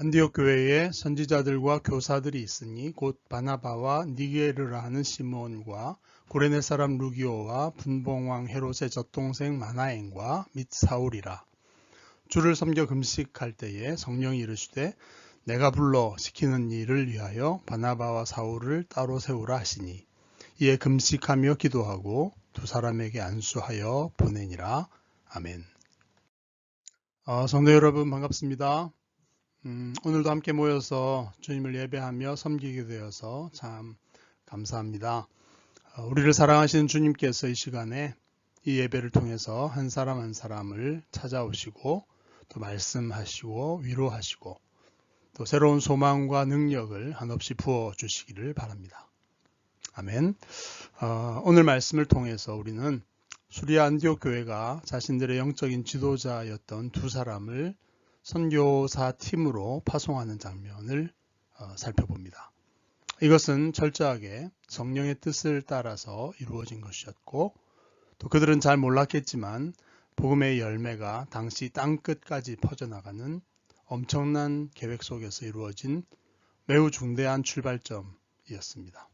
안디옥 교회에 선지자들과 교사들이 있으니 곧 바나바와 니게르라 하는 시몬과 구레네 사람 루기오와 분봉왕 헤롯의 젖동생 마나엔과 및 사울이라. 주를 섬겨 금식할 때에 성령이 이르시되 내가 불러 시키는 일을 위하여 바나바와 사울을 따로 세우라 하시니 이에 금식하며 기도하고 두 사람에게 안수하여 보내니라. 아멘. 성도 여러분 반갑습니다. 오늘도 함께 모여서 주님을 예배하며 섬기게 되어서 참 감사합니다. 우리를 사랑하시는 주님께서 이 시간에 이 예배를 통해서 한 사람 한 사람을 찾아오시고 또 말씀하시고 위로하시고 또 새로운 소망과 능력을 한없이 부어주시기를 바랍니다. 아멘. 오늘 말씀을 통해서 우리는 수리아 안디옥 교회가 자신들의 영적인 지도자였던 두 사람을 선교사 팀으로 파송하는 장면을 살펴봅니다. 이것은 철저하게 성령의 뜻을 따라서 이루어진 것이었고 또 그들은 잘 몰랐겠지만 복음의 열매가 당시 땅끝까지 퍼져나가는 엄청난 계획 속에서 이루어진 매우 중대한 출발점이었습니다.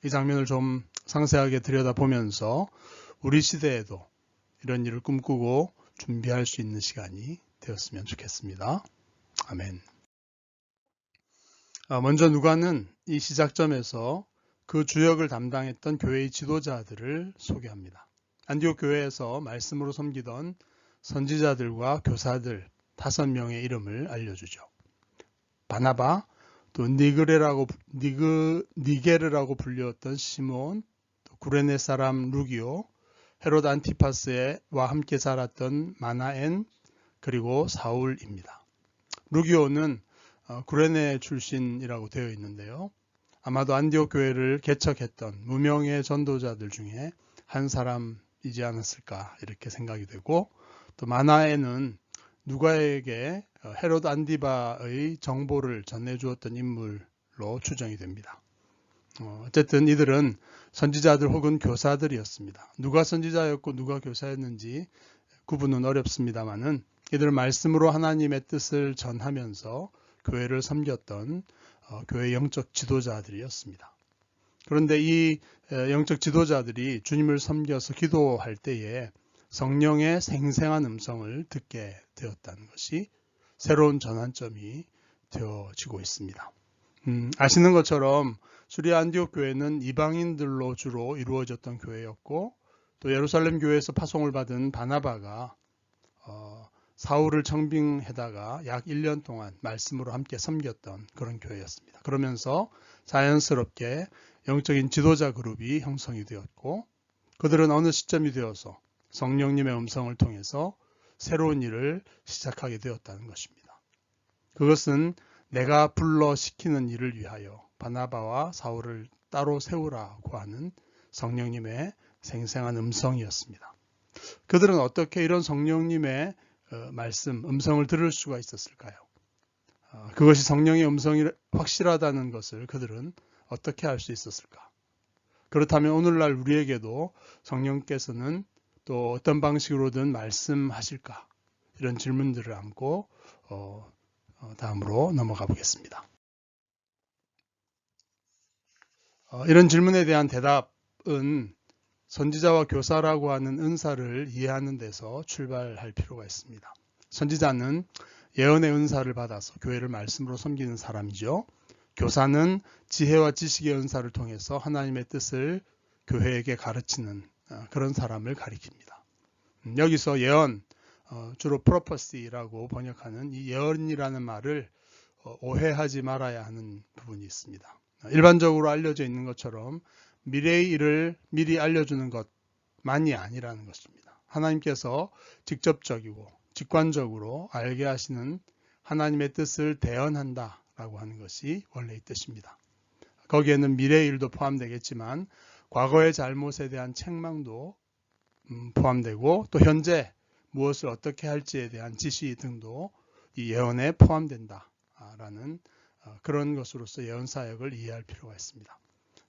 이 장면을 좀 상세하게 들여다보면서 우리 시대에도 이런 일을 꿈꾸고 준비할 수 있는 시간이 되었으면 좋겠습니다. 아멘. 먼저 누가는 이 시작점에서 그 주역을 담당했던 교회의 지도자들을 소개합니다. 안디옥 교회에서 말씀으로 섬기던 선지자들과 교사들 5명의 이름을 알려주죠. 바나바, 또 니게르라고 불렸던 시몬, 또 구레네 사람 루기오, 헤롯 안티파스와 함께 자랐던 마나엔, 그리고 사울입니다. 루기오는 구레네 출신이라고 되어 있는데요. 아마도 안디옥 교회를 개척했던 무명의 전도자들 중에 한 사람이지 않았을까 이렇게 생각이 되고, 또 마나엔은 누가에게 헤롯 안디바의 정보를 전해주었던 인물로 추정이 됩니다. 어쨌든 이들은 선지자들 혹은 교사들이었습니다. 누가 선지자였고 누가 교사였는지 구분은 어렵습니다만은 이들은 말씀으로 하나님의 뜻을 전하면서 교회를 섬겼던 교회 영적 지도자들이었습니다. 그런데 이 영적 지도자들이 주님을 섬겨서 기도할 때에 성령의 생생한 음성을 듣게 되었다는 것이 새로운 전환점이 되어지고 있습니다. 아시는 것처럼 수리아 안디옥 교회는 이방인들로 주로 이루어졌던 교회였고 또 예루살렘 교회에서 파송을 받은 바나바가 사울을 청빙해다가 약 1년 동안 말씀으로 함께 섬겼던 그런 교회였습니다. 그러면서 자연스럽게 영적인 지도자 그룹이 형성이 되었고 그들은 어느 시점이 되어서 성령님의 음성을 통해서 새로운 일을 시작하게 되었다는 것입니다. 그것은 내가 불러 시키는 일을 위하여 바나바와 사울을 따로 세우라고 하는 성령님의 생생한 음성이었습니다. 그들은 어떻게 이런 성령님의 음성을 들을 수가 있었을까요? 그것이 성령의 음성이 확실하다는 것을 그들은 어떻게 알 수 있었을까? 그렇다면 오늘날 우리에게도 성령께서는 또 어떤 방식으로든 말씀하실까? 이런 질문들을 안고 다음으로 넘어가 보겠습니다. 이런 질문에 대한 대답은 선지자와 교사라고 하는 은사를 이해하는 데서 출발할 필요가 있습니다. 선지자는 예언의 은사를 받아서 교회를 말씀으로 섬기는 사람이죠. 교사는 지혜와 지식의 은사를 통해서 하나님의 뜻을 교회에게 가르치는 그런 사람을 가리킵니다. 여기서 예언, 주로 프로퍼시라고 번역하는 이 예언이라는 말을 오해하지 말아야 하는 부분이 있습니다. 일반적으로 알려져 있는 것처럼 미래의 일을 미리 알려주는 것만이 아니라는 것입니다. 하나님께서 직접적이고 직관적으로 알게 하시는 하나님의 뜻을 대언한다라고 하는 것이 원래의 뜻입니다. 거기에는 미래의 일도 포함되겠지만 과거의 잘못에 대한 책망도 포함되고 또 현재 무엇을 어떻게 할지에 대한 지시 등도 이 예언에 포함된다라는 그런 것으로서 예언 사역을 이해할 필요가 있습니다.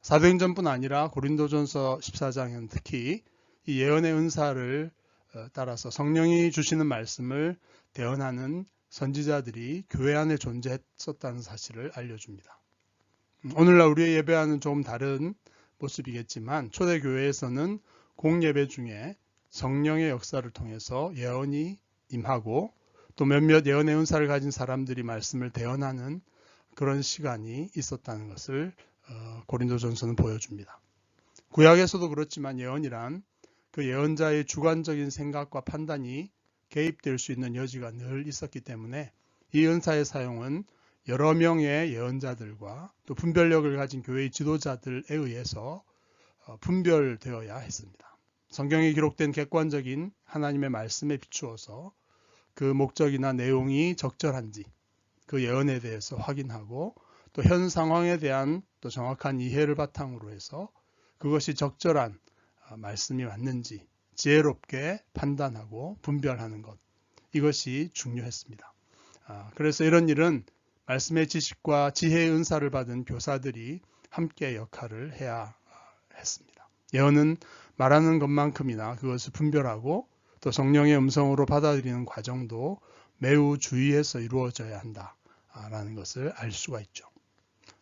사도행전뿐 아니라 고린도전서 14장에는 특히 이 예언의 은사를 따라서 성령이 주시는 말씀을 대언하는 선지자들이 교회 안에 존재했었다는 사실을 알려줍니다. 오늘날 우리의 예배와는 조금 다른 모습이겠지만 초대교회에서는 공예배 중에 성령의 역사를 통해서 예언이 임하고 또 몇몇 예언의 은사를 가진 사람들이 말씀을 대언하는 그런 시간이 있었다는 것을 고린도전서는 보여줍니다. 구약에서도 그렇지만 예언이란 그 예언자의 주관적인 생각과 판단이 개입될 수 있는 여지가 늘 있었기 때문에 이 은사의 사용은 여러 명의 예언자들과 또 분별력을 가진 교회의 지도자들에 의해서 분별되어야 했습니다. 성경에 기록된 객관적인 하나님의 말씀에 비추어서 그 목적이나 내용이 적절한지 그 예언에 대해서 확인하고 또 현 상황에 대한 또 정확한 이해를 바탕으로 해서 그것이 적절한 말씀이 맞는지 지혜롭게 판단하고 분별하는 것, 이것이 중요했습니다. 그래서 이런 일은 말씀의 지식과 지혜의 은사를 받은 교사들이 함께 역할을 해야 했습니다. 예언은 말하는 것만큼이나 그것을 분별하고 또 성령의 음성으로 받아들이는 과정도 매우 주의해서 이루어져야 한다라는 것을 알 수가 있죠.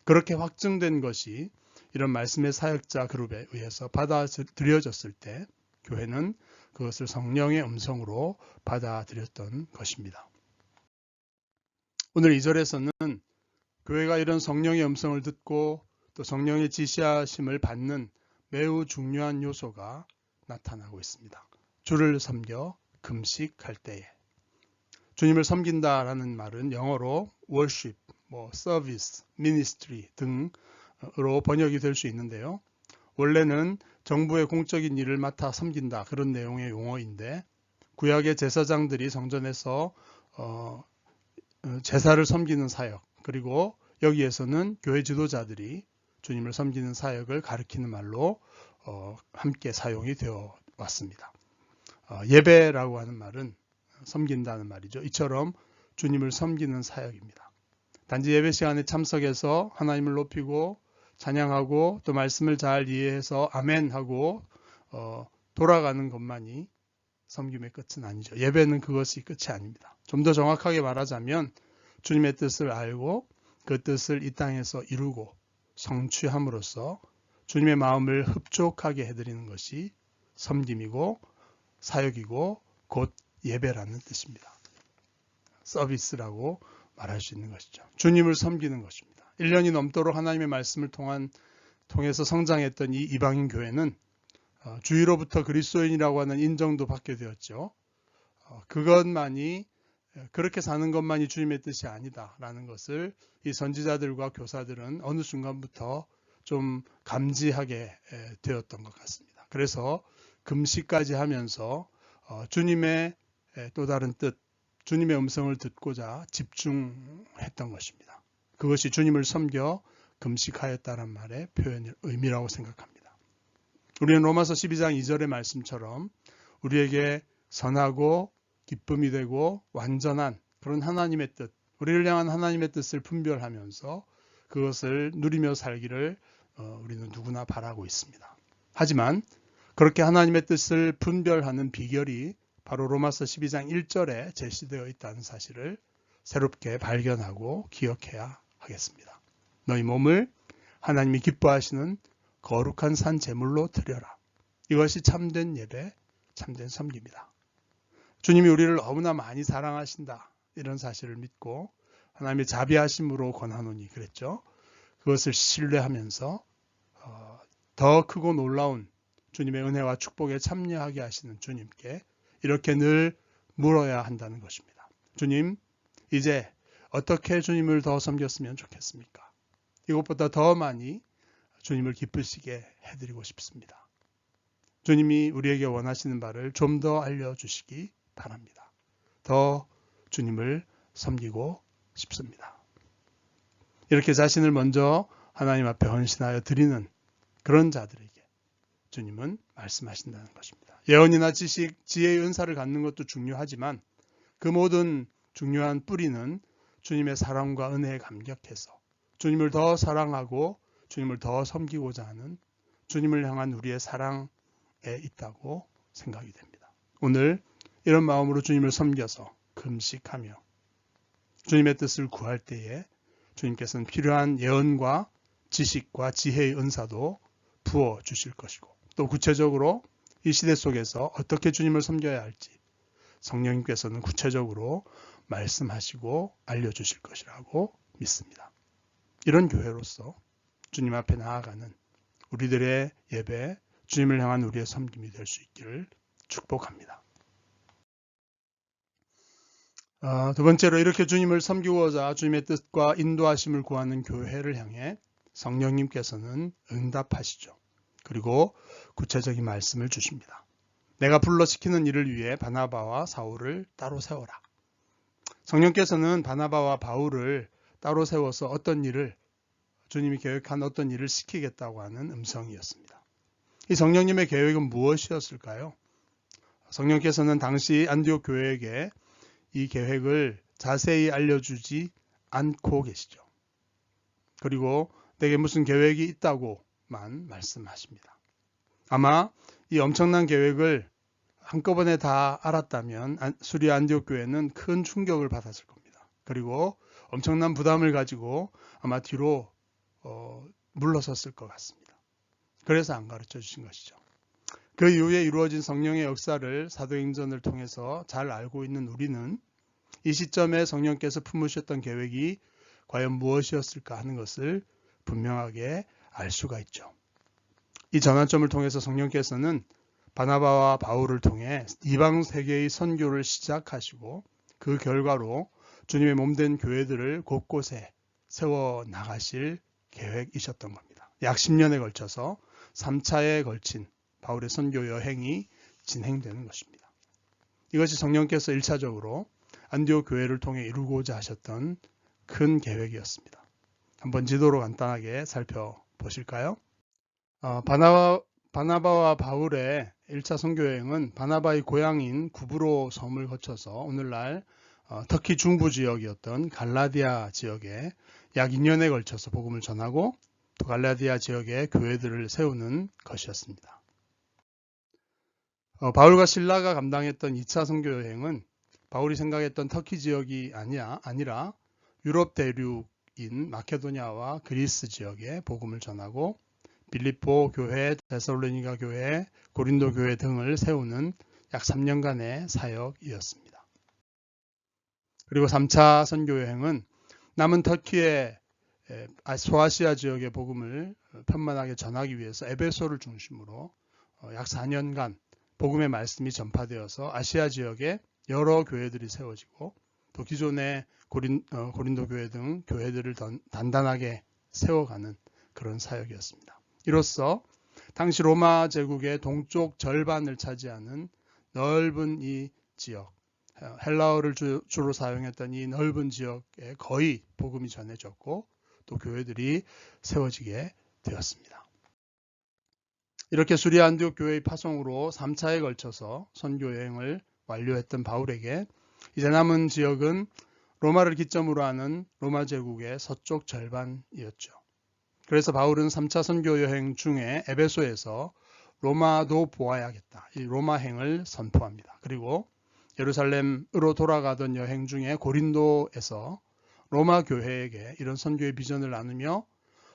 그렇게 확증된 것이 이런 말씀의 사역자 그룹에 의해서 받아들여졌을 때 교회는 그것을 성령의 음성으로 받아들였던 것입니다. 오늘 2절에서는 교회가 이런 성령의 음성을 듣고 또 성령의 지시하심을 받는 매우 중요한 요소가 나타나고 있습니다. 주를 섬겨 금식할 때에. 주님을 섬긴다라는 말은 영어로 worship, service, ministry 등으로 번역이 될 수 있는데요. 원래는 정부의 공적인 일을 맡아 섬긴다, 그런 내용의 용어인데 구약의 제사장들이 성전에서 제사를 섬기는 사역, 그리고 여기에서는 교회 지도자들이 주님을 섬기는 사역을 가리키는 말로 함께 사용이 되어 왔습니다. 예배라고 하는 말은 섬긴다는 말이죠. 이처럼 주님을 섬기는 사역입니다. 단지 예배 시간에 참석해서 하나님을 높이고 찬양하고 또 말씀을 잘 이해해서 아멘하고 돌아가는 것만이 섬김의 끝은 아니죠. 예배는 그것이 끝이 아닙니다. 좀 더 정확하게 말하자면 주님의 뜻을 알고 그 뜻을 이 땅에서 이루고 성취함으로써 주님의 마음을 흡족하게 해드리는 것이 섬김이고 사역이고 곧 예배라는 뜻입니다. 서비스라고 말할 수 있는 것이죠. 주님을 섬기는 것입니다. 1년이 넘도록 하나님의 말씀을 통해서 성장했던 이 이방인 교회는 주위로부터 그리스도인이라고 하는 인정도 받게 되었죠. 그것만이 그렇게 사는 것만이 주님의 뜻이 아니다라는 것을 이 선지자들과 교사들은 어느 순간부터 좀 감지하게 되었던 것 같습니다. 그래서 금식까지 하면서 주님의 또 다른 뜻, 주님의 음성을 듣고자 집중했던 것입니다. 그것이 주님을 섬겨 금식하였다는 말의 의미라고 생각합니다. 우리는 로마서 12장 2절의 말씀처럼 우리에게 선하고 기쁨이 되고 완전한 그런 하나님의 뜻, 우리를 향한 하나님의 뜻을 분별하면서 그것을 누리며 살기를 우리는 누구나 바라고 있습니다. 하지만 그렇게 하나님의 뜻을 분별하는 비결이 바로 로마서 12장 1절에 제시되어 있다는 사실을 새롭게 발견하고 기억해야 하겠습니다. 너희 몸을 하나님이 기뻐하시는 거룩한 산 제물로 드려라. 이것이 참된 예배, 참된 섬기입니다. 주님이 우리를 너무나 많이 사랑하신다, 이런 사실을 믿고 하나님의 자비하심으로 권하노니 그랬죠. 그것을 신뢰하면서 더 크고 놀라운 주님의 은혜와 축복에 참여하게 하시는 주님께 이렇게 늘 물어야 한다는 것입니다. 주님, 이제 어떻게 주님을 더 섬겼으면 좋겠습니까? 이것보다 더 많이 주님을 기쁘시게 해드리고 싶습니다. 주님이 우리에게 원하시는 바를 좀 더 알려주시기 바랍니다. 더 주님을 섬기고 싶습니다. 이렇게 자신을 먼저 하나님 앞에 헌신하여 드리는 그런 자들에게 주님은 말씀하신다는 것입니다. 예언이나 지식, 지혜의 은사를 갖는 것도 중요하지만 그 모든 중요한 뿌리는 주님의 사랑과 은혜에 감격해서 주님을 더 사랑하고 주님을 더 섬기고자 하는 주님을 향한 우리의 사랑에 있다고 생각이 됩니다. 오늘 이런 마음으로 주님을 섬겨서 금식하며 주님의 뜻을 구할 때에 주님께서는 필요한 예언과 지식과 지혜의 은사도 부어 주실 것이고, 또 구체적으로 이 시대 속에서 어떻게 주님을 섬겨야 할지 성령님께서는 구체적으로 말씀하시고 알려주실 것이라고 믿습니다. 이런 교회로서 주님 앞에 나아가는 우리들의 예배, 주님을 향한 우리의 섬김이 될 수 있기를 축복합니다. 두 번째로, 이렇게 주님을 섬기고자 주님의 뜻과 인도하심을 구하는 교회를 향해 성령님께서는 응답하시죠. 그리고 구체적인 말씀을 주십니다. 내가 불러 시키는 일을 위해 바나바와 사울을 따로 세워라. 성령께서는 바나바와 바울을 따로 세워서 어떤 일을, 주님이 계획한 어떤 일을 시키겠다고 하는 음성이었습니다. 이 성령님의 계획은 무엇이었을까요? 성령께서는 당시 안디옥 교회에게 이 계획을 자세히 알려주지 않고 계시죠. 그리고 내게 무슨 계획이 있다고만 말씀하십니다. 아마 이 엄청난 계획을 한꺼번에 다 알았다면 수리아 안디옥 교회는 큰 충격을 받았을 겁니다. 그리고 엄청난 부담을 가지고 아마 뒤로 물러섰을 것 같습니다. 그래서 안 가르쳐 주신 것이죠. 그 이후에 이루어진 성령의 역사를 사도행전을 통해서 잘 알고 있는 우리는 이 시점에 성령께서 품으셨던 계획이 과연 무엇이었을까 하는 것을 분명하게 알 수가 있죠. 이 전환점을 통해서 성령께서는 바나바와 바울을 통해 이방 세계의 선교를 시작하시고, 그 결과로 주님의 몸된 교회들을 곳곳에 세워 나가실 계획이셨던 겁니다. 약 10년에 걸쳐서 3차에 걸친 바울의 선교 여행이 진행되는 것입니다. 이것이 성령께서 1차적으로 안디옥 교회를 통해 이루고자 하셨던 큰 계획이었습니다. 한번 지도로 간단하게 살펴보실까요? 바나바와 바울의 1차 선교여행은 바나바의 고향인 구브로 섬을 거쳐서 오늘날 터키 중부 지역이었던 갈라디아 지역에 약 2년에 걸쳐서 복음을 전하고, 또 갈라디아 지역에 교회들을 세우는 것이었습니다. 바울과 실라가 감당했던 2차 선교여행은 바울이 생각했던 터키 지역이 아니라 유럽 대륙인 마케도니아와 그리스 지역에 복음을 전하고, 빌립보 교회, 데살로니가 교회, 고린도 교회 등을 세우는 약 3년간의 사역이었습니다. 그리고 3차 선교여행은 남은 터키의 소아시아 지역의 복음을 편만하게 전하기 위해서 에베소를 중심으로 약 4년간 복음의 말씀이 전파되어서 아시아 지역에 여러 교회들이 세워지고, 또 기존의 고린도 교회 등 교회들을 단단하게 세워가는 그런 사역이었습니다. 이로써 당시 로마 제국의 동쪽 절반을 차지하는 넓은 이 지역, 헬라어를 주로 사용했던 이 넓은 지역에 거의 복음이 전해졌고, 또 교회들이 세워지게 되었습니다. 이렇게 수리아 안디옥 교회의 파송으로 3차에 걸쳐서 선교 여행을 완료했던 바울에게 이제 남은 지역은 로마를 기점으로 하는 로마 제국의 서쪽 절반이었죠. 그래서 바울은 3차 선교 여행 중에 에베소에서 로마도 보아야겠다, 이 로마행을 선포합니다. 그리고 예루살렘으로 돌아가던 여행 중에 고린도에서 로마 교회에게 이런 선교의 비전을 나누며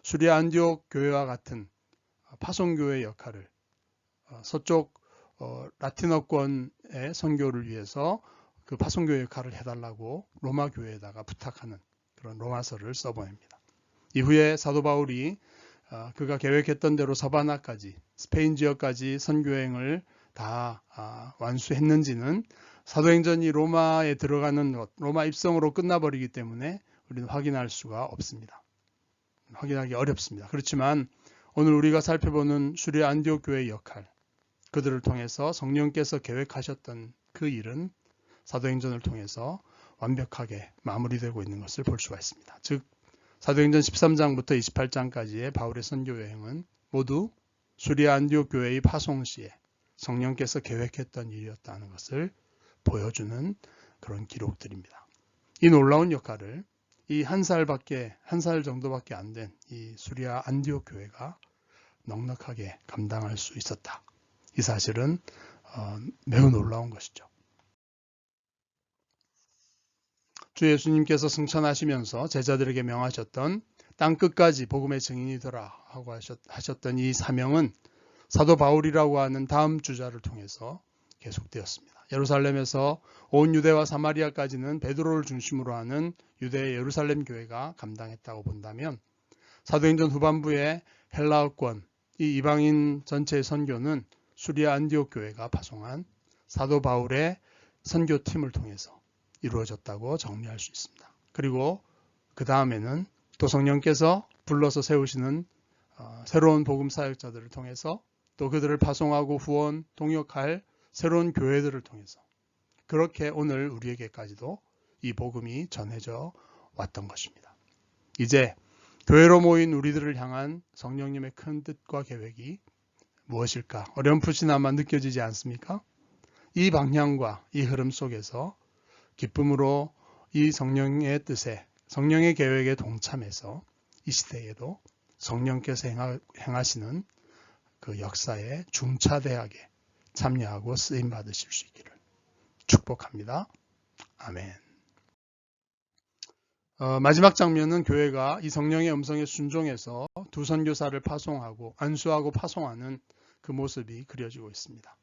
수리아 안디옥 교회와 같은 파송교회 역할을, 서쪽 라틴어권의 선교를 위해서 그 파송교회 역할을 해달라고 로마 교회에다가 부탁하는 그런 로마서를 써보냅니다. 이후에 사도 바울이 그가 계획했던 대로 서바나까지, 스페인 지역까지 선교행을 다 완수했는지는 사도행전이 로마에 들어가는 것, 로마 입성으로 끝나버리기 때문에 우리는 확인할 수가 없습니다. 확인하기 어렵습니다. 그렇지만 오늘 우리가 살펴보는 수리아 안디옥 교회의 역할, 그들을 통해서 성령께서 계획하셨던 그 일은 사도행전을 통해서 완벽하게 마무리되고 있는 것을 볼 수가 있습니다. 즉 사도행전 13장부터 28장까지의 바울의 선교 여행은 모두 수리아 안디옥 교회의 파송 시에 성령께서 계획했던 일이었다는 것을 보여주는 그런 기록들입니다. 이 놀라운 역할을 이 한 살 정도밖에 안 된 이 수리아 안디옥 교회가 넉넉하게 감당할 수 있었다. 이 사실은 매우 놀라운 것이죠. 주 예수님께서 승천하시면서 제자들에게 명하셨던 땅 끝까지 복음의 증인이 되라 하고 하셨던 이 사명은 사도 바울이라고 하는 다음 주자를 통해서 계속되었습니다. 예루살렘에서 온 유대와 사마리아까지는 베드로를 중심으로 하는 유대의 예루살렘 교회가 감당했다고 본다면 사도행전 후반부에 헬라어권 이 이방인 전체의 선교는 수리아 안디옥 교회가 파송한 사도 바울의 선교팀을 통해서 이루어졌다고 정리할 수 있습니다. 그리고 그 다음에는 또 성령께서 불러서 세우시는 새로운 복음 사역자들을 통해서 또 그들을 파송하고 후원, 동역할 새로운 교회들을 통해서 그렇게 오늘 우리에게까지도 이 복음이 전해져 왔던 것입니다. 이제 교회로 모인 우리들을 향한 성령님의 큰 뜻과 계획이 무엇일까? 어렴풋이나마 느껴지지 않습니까? 이 방향과 이 흐름 속에서 기쁨으로 이 성령의 뜻에, 성령의 계획에 동참해서 이 시대에도 성령께서 행하시는 그 역사에 중차대하게 참여하고 쓰임 받으실 수 있기를 축복합니다. 아멘. 마지막 장면은 교회가 이 성령의 음성에 순종해서 두 선교사를 파송하고 안수하고 파송하는 그 모습이 그려지고 있습니다.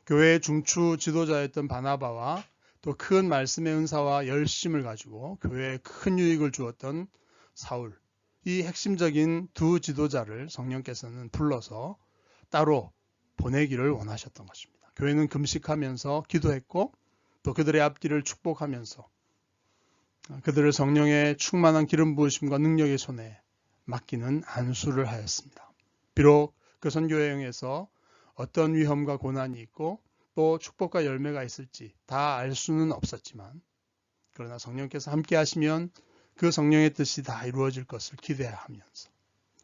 교회의 중추 지도자였던 바나바와 또 큰 말씀의 은사와 열심을 가지고 교회에 큰 유익을 주었던 사울, 이 핵심적인 두 지도자를 성령께서는 불러서 따로 보내기를 원하셨던 것입니다. 교회는 금식하면서 기도했고 또 그들의 앞길을 축복하면서 그들을 성령의 충만한 기름 부으심과 능력의 손에 맡기는 안수를 하였습니다. 비록 그 선교 여행에서 어떤 위험과 고난이 있고 또 축복과 열매가 있을지 다 알 수는 없었지만 그러나 성령께서 함께 하시면 그 성령의 뜻이 다 이루어질 것을 기대하면서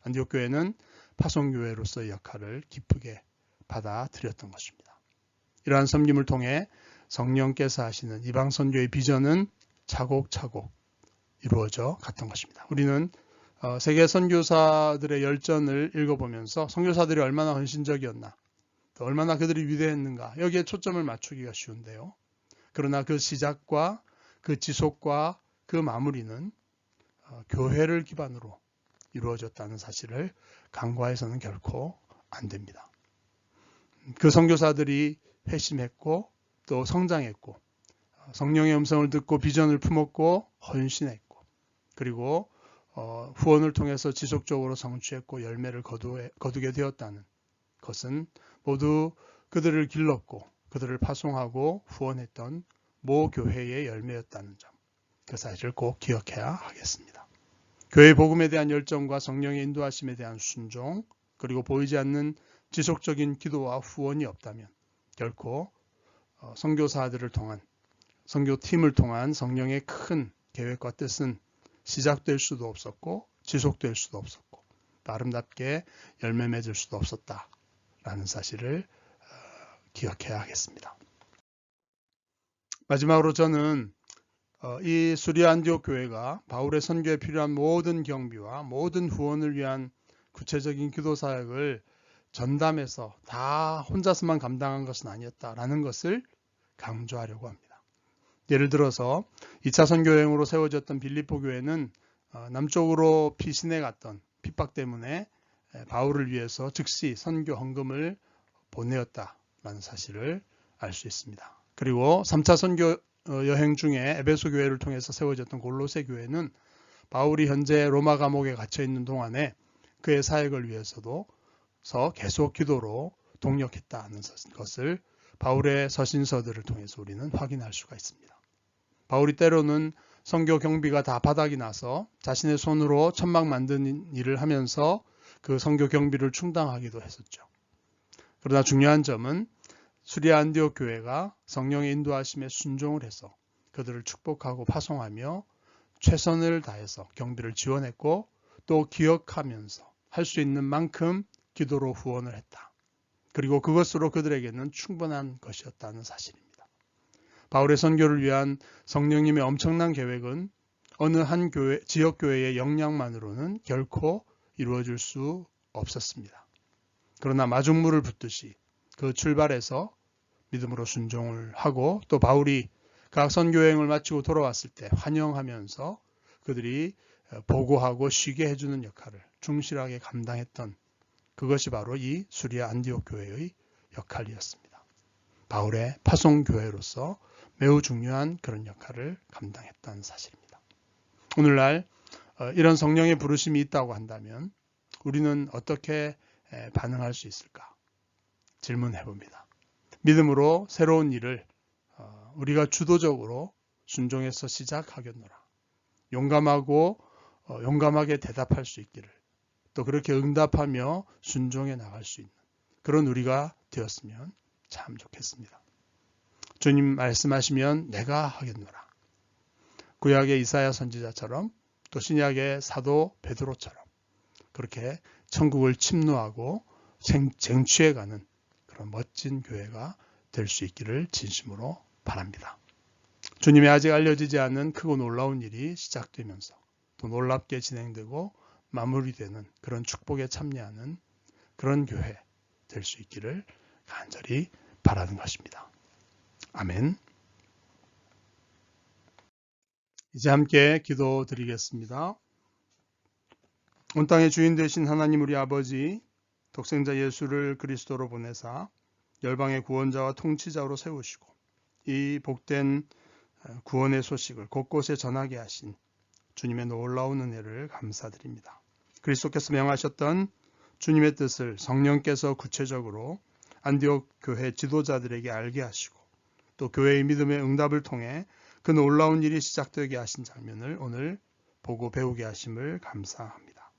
안디옥 교회는 파송교회로서의 역할을 기쁘게 받아들였던 것입니다. 이러한 섬김을 통해 성령께서 하시는 이방 선교의 비전은 차곡차곡 이루어져 갔던 것입니다. 우리는 세계 선교사들의 열전을 읽어보면서 선교사들이 얼마나 헌신적이었나, 또 얼마나 그들이 위대했는가 여기에 초점을 맞추기가 쉬운데요. 그러나 그 시작과 그 지속과 그 마무리는 교회를 기반으로 이루어졌다는 사실을 간과해서는 결코 안 됩니다. 그 선교사들이 회심했고 또 성장했고 성령의 음성을 듣고 비전을 품었고 헌신했고 그리고 후원을 통해서 지속적으로 성취했고 열매를 거두게 되었다는 것은 모두 그들을 길렀고 그들을 파송하고 후원했던 모 교회의 열매였다는 점, 그 사실을 꼭 기억해야 하겠습니다. 교회 복음에 대한 열정과 성령의 인도하심에 대한 순종, 그리고 보이지 않는 지속적인 기도와 후원이 없다면 결코 선교사들을 통한 선교팀을 통한 성령의 큰 계획과 뜻은 시작될 수도 없었고 지속될 수도 없었고 아름답게 열매 맺을 수도 없었다라는 사실을 기억해야 하겠습니다. 마지막으로 저는 이 수리아 안디옥 교회가 바울의 선교에 필요한 모든 경비와 모든 후원을 위한 구체적인 기도 사역을 전담해서 다 혼자서만 감당한 것은 아니었다라는 것을 강조하려고 합니다. 예를 들어서 2차 선교 여행으로 세워졌던 빌립보 교회는 남쪽으로 피신해 갔던 핍박 때문에 바울을 위해서 즉시 선교 헌금을 보내었다라는 사실을 알 수 있습니다. 그리고 3차 선교 여행 중에 에베소 교회를 통해서 세워졌던 골로새 교회는 바울이 현재 로마 감옥에 갇혀 있는 동안에 그의 사역을 위해서도 계속 기도로 동력했다는 것을 바울의 서신서들을 통해서 우리는 확인할 수가 있습니다. 바울이 때로는 선교 경비가 다 바닥이 나서 자신의 손으로 천막 만드는 일을 하면서 그 선교 경비를 충당하기도 했었죠. 그러나 중요한 점은 수리아 안디옥 교회가 성령의 인도하심에 순종을 해서 그들을 축복하고 파송하며 최선을 다해서 경비를 지원했고 또 기억하면서 할 수 있는 만큼 기도로 후원을 했다. 그리고 그것으로 그들에게는 충분한 것이었다는 사실입니다. 바울의 선교를 위한 성령님의 엄청난 계획은 어느 한 교회, 지역교회의 역량만으로는 결코 이루어질 수 없었습니다. 그러나 마중물을 붓듯이 그 출발에서 믿음으로 순종을 하고 또 바울이 각 선교 여행을 마치고 돌아왔을 때 환영하면서 그들이 보고하고 쉬게 해주는 역할을 충실하게 감당했던 그것이 바로 이 수리아 안디옥 교회의 역할이었습니다. 바울의 파송교회로서 매우 중요한 그런 역할을 감당했다는 사실입니다. 오늘날 이런 성령의 부르심이 있다고 한다면 우리는 어떻게 반응할 수 있을까? 질문해 봅니다. 믿음으로 새로운 일을 우리가 주도적으로 순종해서 시작하겠노라. 용감하게 대답할 수 있기를, 또 그렇게 응답하며 순종해 나갈 수 있는 그런 우리가 되었으면 참 좋겠습니다. 주님 말씀하시면 내가 하겠노라. 구약의 이사야 선지자처럼 또 신약의 사도 베드로처럼 그렇게 천국을 침노하고 쟁취해가는 그런 멋진 교회가 될 수 있기를 진심으로 바랍니다. 주님의 아직 알려지지 않은 크고 놀라운 일이 시작되면서 또 놀랍게 진행되고 마무리되는 그런 축복에 참여하는 그런 교회 될 수 있기를 간절히 바라는 것입니다. 아멘. 이제 함께 기도드리겠습니다. 온 땅의 주인 되신 하나님 우리 아버지, 독생자 예수를 그리스도로 보내사 열방의 구원자와 통치자로 세우시고 이 복된 구원의 소식을 곳곳에 전하게 하신 주님의 놀라운 은혜를 감사드립니다. 그리스도께서 명하셨던 주님의 뜻을 성령께서 구체적으로 안디옥 교회 지도자들에게 알게 하시고 또 교회의 믿음의 응답을 통해 그 놀라운 일이 시작되게 하신 장면을 오늘 보고 배우게 하심을 감사합니다.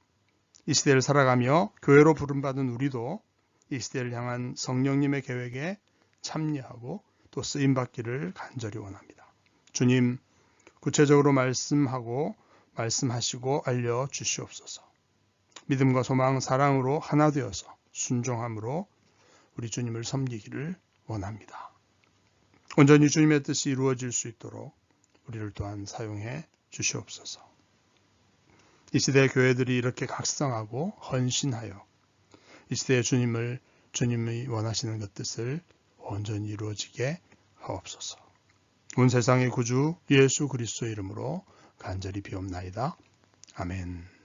이 시대를 살아가며 교회로 부름받은 우리도 이 시대를 향한 성령님의 계획에 참여하고 또 쓰임받기를 간절히 원합니다. 주님, 구체적으로 말씀하시고 알려주시옵소서. 믿음과 소망, 사랑으로 하나 되어서 순종함으로 우리 주님을 섬기기를 원합니다. 온전히 주님의 뜻이 이루어질 수 있도록 우리를 또한 사용해 주시옵소서. 이 시대의 교회들이 이렇게 각성하고 헌신하여 이 시대의 주님이 원하시는 그 뜻을 온전히 이루어지게 하옵소서. 온 세상의 구주 예수 그리스도의 이름으로 간절히 비옵나이다. 아멘.